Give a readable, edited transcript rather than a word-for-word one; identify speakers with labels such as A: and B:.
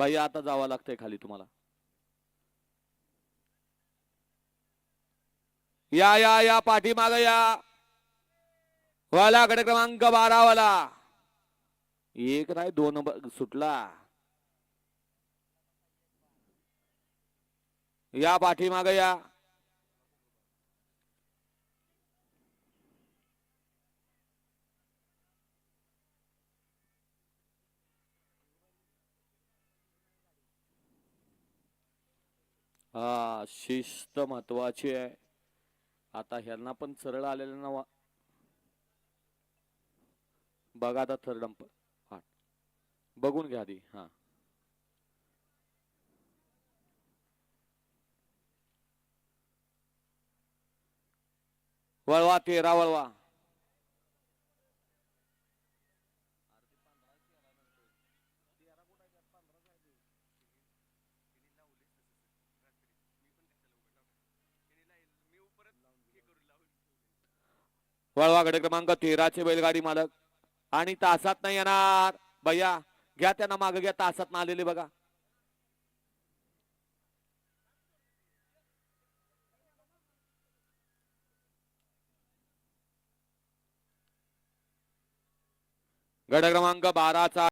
A: बाई आता जावं लागतंय खाली तुम्हाला. या या या पाठीमाग या. वाला गट क्रमांक 12 वाला. एक नाही 2 सुटला. या पाठीमाग या. हा शिस्त महत्वाची आहे. आता ह्यांना पण सरळ आलेलं ना. बघा आता थर्ड अंप बघून घ्या आधी. हा वळवा 13 वळवा. वळवा गट क्रमांक 13 चे बैलगाडी मालक आणि तासात नाही येणार. भैया घ्या त्यांना माग घ्या. तासात ना आलेले बघा. गट क्रमांक 12 चा